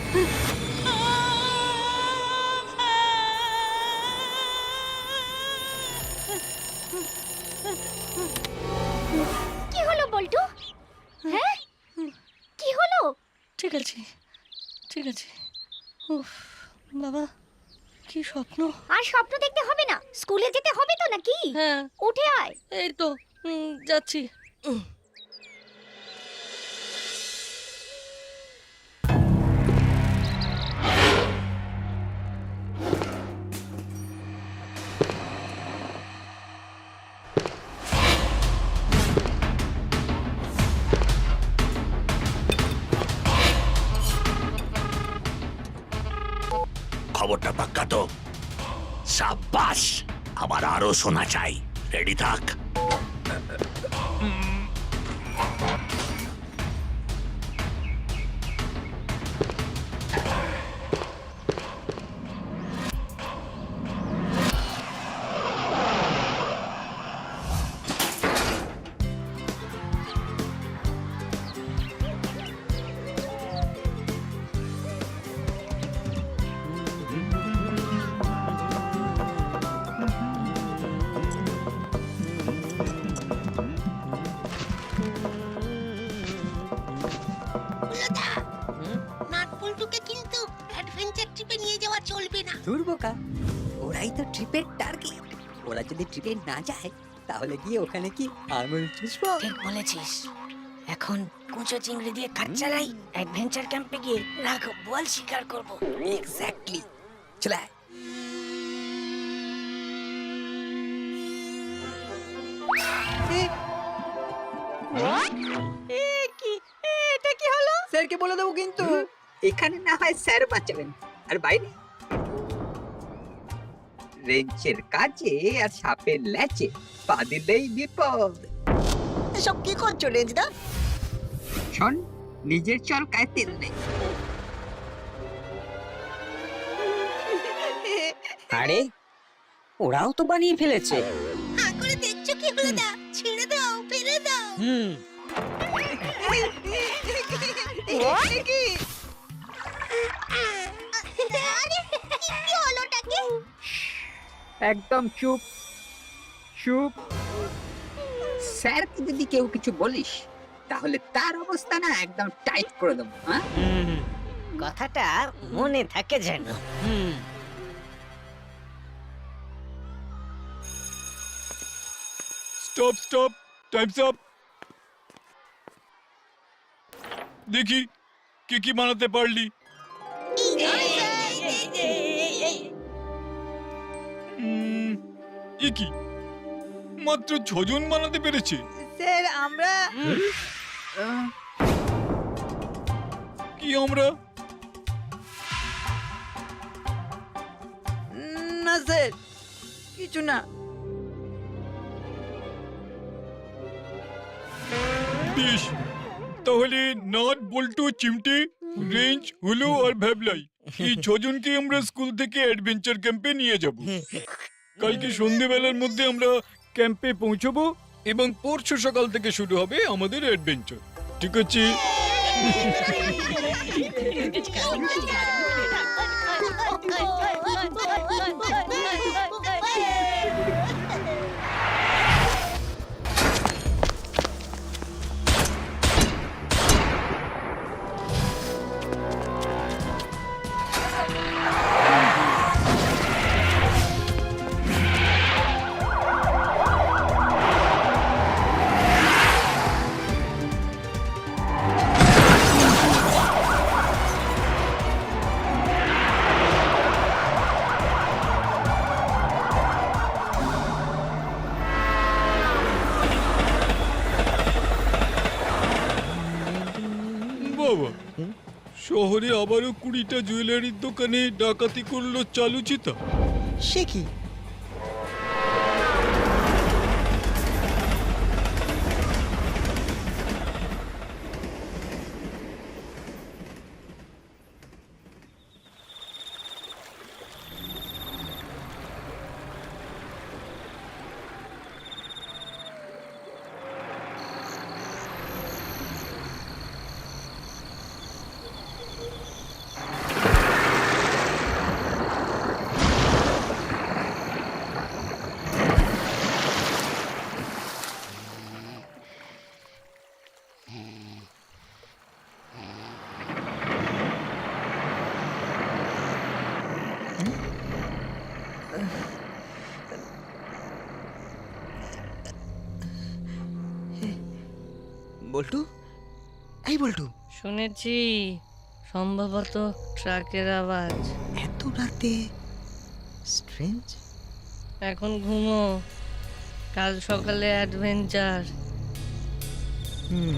কি হলো বল্টু? হ্যাঁ, কি হলো? ঠিক আছে, ঠিক আছে। উফ, বাবা কি স্বপ্ন! আর স্বপ্ন দেখতে হবে না, স্কুলে যেতে হবে তো নাকি? হ্যাঁ, উঠে আয়। এই তো যাচ্ছি। খবরটা পাক্কা তো? সাব্বাস, আমার আরো শোনা চাই। রেডি থাক। নাটবল্টুকে কিন্তু অ্যাডভেঞ্চার ট্রিপে নিয়ে যাওয়া চলবে না। দূর বোকা, ওরাই তো ট্রিপের টার্গেট। ওরা যদি ট্রিপে না যায় তাহলে গিয়ে ওখানে কি আঙুল চুষবো? ঠিক বলেছিস। এখন কুঁচো চিংড়ি দিয়ে কাজ চালাই, অ্যাডভেঞ্চার ক্যাম্পে গিয়ে রাগ বল শিকার করব। এক্স্যাক্টলি, চলে আয়। এটা কি হলো? স্যারকে বলে দেবো কিন্তু। এখানে না হয় স্যার বাঁচাবেন, আর বাইরে রেঞ্চের কাছে আর সাপের ল্যাচে পা দিলেই বিপদ। এসব কি করছো রেঞ্জদা? শোন, নিজের চল কায় তেল নেই। আরে ওরাও তো বানিয়ে ফেলেছে। হা করে দেখছো কি হলো? দা ছেড়ে দাও, ফেলে দাও। হুম, আরে কি হলোটা কি? একদম চুপ চুপ। স্যারকে যদি কেউ কিছু বলিস তাহলে তার অবস্থা না একদম টাইট করে দেবো। হ্যাঁ, কথাটা মনে থাকে যেন। Stop stop, Times up. দেখি কে কি বানাতে পারলি। এ কি, মাত্র 6 জন বানাতে পেরেছে? স্যার আমরা কি আমরা? না স্যার, কিছু না। বেশ, তাহলে নাট, বল্টু, চিমটি, রেঞ্জ, হুলু আর ভ্যাবলাই, এই 6 জনকে আমরা স্কুল থেকে অ্যাডভেঞ্চার ক্যাম্পে নিয়ে যাব। কালকে সন্ধেবেলার মধ্যে আমরা ক্যাম্পে পৌঁছবো এবং পরশু সকাল থেকে শুরু হবে আমাদের অ্যাডভেঞ্চার। ঠিক আছে? বাবা, শহরে আবারও 20টা জুয়েলারির দোকানে ডাকাতি করলো চালুচিতা। সে কি? বল্টু, এই বল্টু, শুনেছি সম্ভবত ট্রাকের আওয়াজ। এত রাতে স্ট্রেঞ্জ। এখন ঘুমো, কাল সকালে অ্যাডভেঞ্চার। হুম